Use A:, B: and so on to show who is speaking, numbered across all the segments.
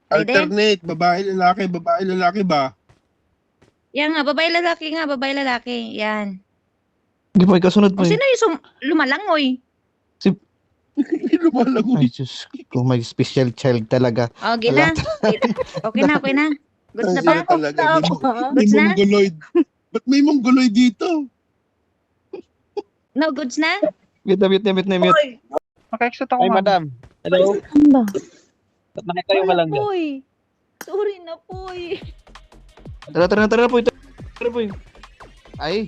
A: Ready?
B: Alternate, babae, lalaki ba?
A: Yan nga, babae, lalaki. Yan.
C: Hindi po, ikasunod
A: O
C: po.
A: sino yung lumalangoy?
B: Lumalangoy.
C: Ay, Diyos ko, may special child talaga.
A: O, gina. Okay na, okay na. Goods na ba?
B: Ang talaga, may
A: Goods na?
B: mongoloid. Ba't may mongoloid dito?
A: No, goods na?
C: Mute.
D: Maka-exit ako,
E: Ay, madam. Hello?
A: Ano ba?
E: Ba't nakita yung malangga?
A: Poy. Sorry na, Poy.
C: Tara po. Tara po. Ay,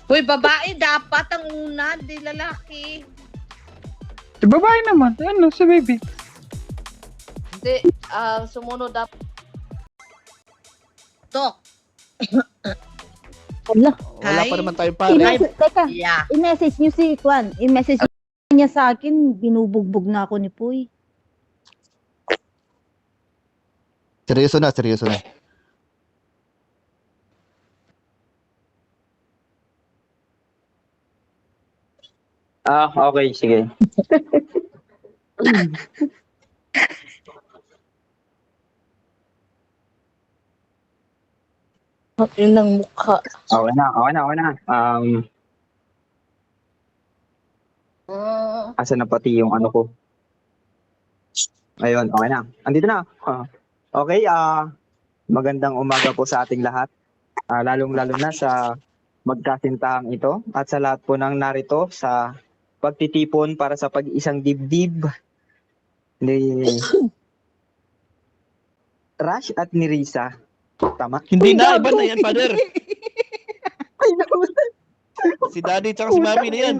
F: Uy, babae dapat ang una, di lalaki.
D: Si babae naman. Ano, si baby.
F: Hindi, sumunod dapat. To.
G: Wala.
C: wala
F: Hi.
C: pa naman tayong pare.
G: Teka,
F: Yeah.
G: i-message niyo si Kwan. I-message niya sa akin, binubugbog na ako ni Puy.
C: Seryoso na.
E: Ah, okay, sige.
G: Yun ang mukha.
E: Okay na. Asa na pati yung ano ko? Ayun, okay na. Andito na. Okay, magandang umaga po sa ating lahat. Lalong-lalo na sa magkasintahang ito at sa lahat po ng narito sa pagtitipon para sa pag-isang dibdib ni Rash at ni Risa. Tama?
C: Hindi na, iba na yan, father. Si daddy tsaka si mami na yan.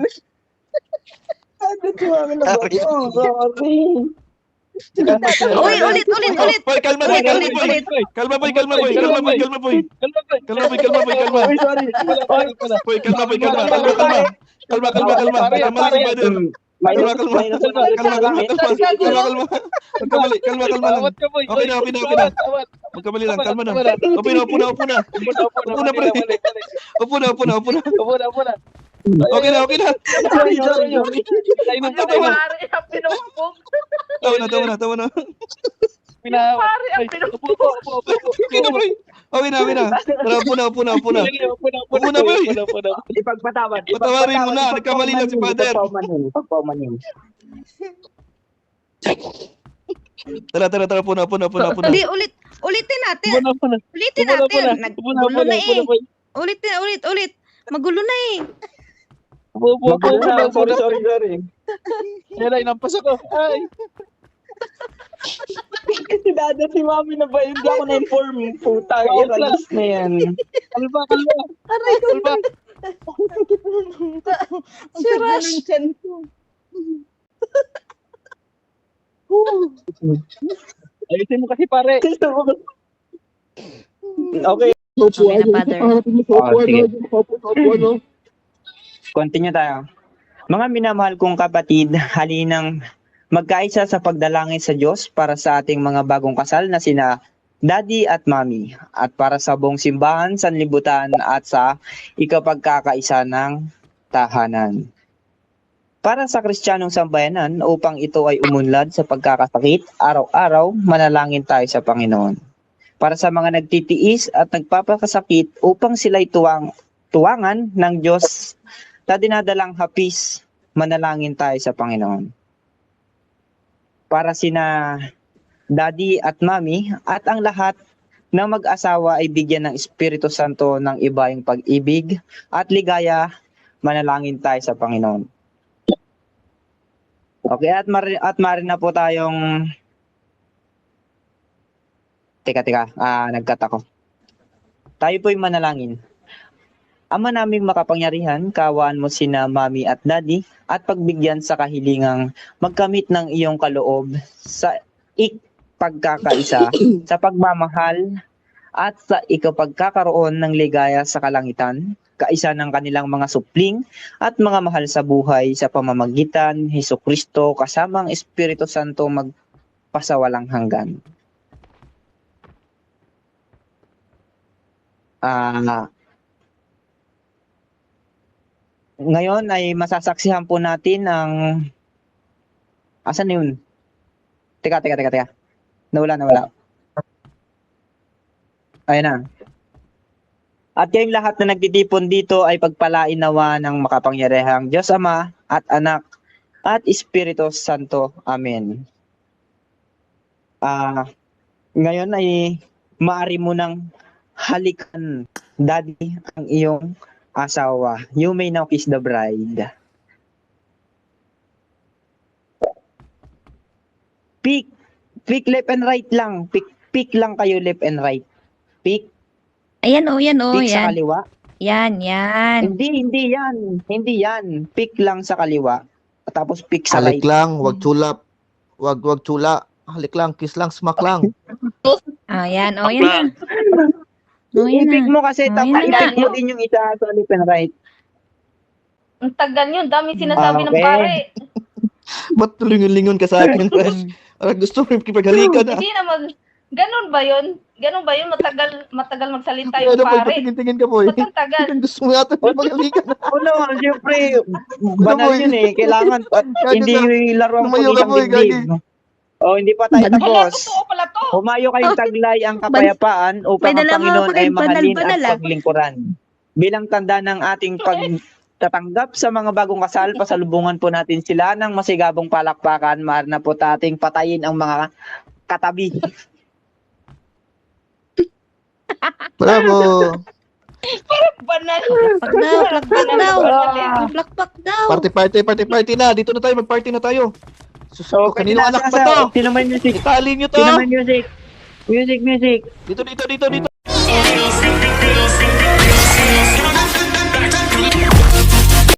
A: Uy, ulit.
C: Boy, kalma boy. Kalma boy. Kalma. Boy, kalma. Boy, kalma boy. Kalma. Kalma si father. Kalma. Okay na. Magkamali lang, kalma na. Upo na. Upo na. Okay na.
F: Pare ang pinupog.
C: Tawa na.
F: Pare ang pinupog.
C: Okay na. Tara, upo na. Upo na, boy.
E: Ipagpatawad.
C: Patawarin mo na, nagkamali lang si father.
E: Pagpaumanin.
C: Tara, puna.
A: Hindi, ulitin natin. Naggulo na eh. Ulit. Magulo na eh.
E: Sorry.
D: Yan ay, nampas ako. Ay.
E: Si dada, si mami na ba? Hindi ako na-inform. Puta, iralis na yan.
D: Kalma.
G: Si Rush.
D: Ayusin mo kasi, pare.
E: Okay.
A: Okay na, father.
E: Sige. Continue tayo. Mga minamahal kong kapatid, halinang magkaisa sa pagdalangin sa Diyos para sa ating mga bagong kasal na sina Daddy at Mami at para sa buong simbahan, sanlibutan at sa ikapagkakaisa ng tahanan. Para sa Kristiyanong sambayanan, upang ito ay umunlad sa pagkakasakit, araw-araw manalangin tayo sa Panginoon. Para sa mga nagtitiis at nagpapakasakit upang sila'y tuwangan ng Diyos na dinadalang hapis, manalangin tayo sa Panginoon. Para sina Daddy at Mami at ang lahat ng mag-asawa ay bigyan ng Espiritu Santo ng ibayang pag-ibig at ligaya, manalangin tayo sa Panginoon. Okay, at marin na po tayong Teka, nag-cut ako. Tayo po'y manalangin. Ama naming makapangyarihan, kaawaan mo sina Mami at Daddy at pagbigyan sa kahilingang magkamit ng iyong kaloob sa pagkakaisa, sa pagmamahal at sa ikapagkakaroon ng ligaya sa kalangitan, kaisa ng kanilang mga supling at mga mahal sa buhay sa pamamagitan Hesukristo kasama ang Espiritu Santo magpasawalang hanggan. Ngayon ay masasaksihan po natin ang asan yun? Teka. Nawala. Ayun na. At kayong lahat na nagtitipon dito ay pagpalain nawa ng makapangyarihang Diyos Ama at Anak at Espiritu Santo. Amen. Ngayon ay maaari mo nang halikan, Daddy, ang iyong asawa. You may now kiss the bride. Pick left and right lang. Pick lang kayo left and right. Pick
A: Ayan, yan,
E: sa
A: yan.
E: kaliwa.
A: Yan.
E: Hindi yan. Pick lang sa kaliwa. Tapos pick sa right.
C: Halik lang, wag tulap. Wag tula. Halik lang, kiss lang, smack lang.
A: Yan na. Yan
E: I-pick
A: na.
E: mo kasi,
A: Oh,
E: tapos
A: yun na.
E: i-pick mo din yung isa sa left and right.
F: Ang tagal yun, dami sinasabi ng
E: Okay.
F: pare.
C: Ba't lingon-lingon ka sa akin, Crush? Parang gusto mo yung kipaghalikan na.
F: Hindi naman, ganun ba yun? Matagal magsalita yung
C: Ano boy,
F: pare.
C: patingin-tingin ka boy.
F: Ba't ang tagal?
C: Gusto mo yata kipaghalikan na.
E: Oh no, siyempre, banal yun eh. Kailangan, hindi laro ang
C: Lumayo ka,
E: pulisang
C: boy,
E: dibdib. Oh, hindi pa tayo
F: Hala,
E: tapos.
F: totoo pala to.
E: Humayo kayong taglay ang kapayapaan upang
A: May
E: ang
A: dala mga
E: Panginoon ay
A: banal,
E: mahalin
A: banal,
E: at paglingkuran. Bilang tanda ng ating pagtatanggap sa mga bagong kasal, pasalubungan po natin sila ng masigabong palakpakan. Maaari na po ating patayin ang mga katabi.
C: Bravo.
F: Banal.
A: Plakpak daw.
C: Party na. Dito na tayo, mag-party na tayo. Susunod, kanino anak pa to?
E: Sino may music?
C: Itali nyo to.
E: Sino may music? Music.
C: Dito.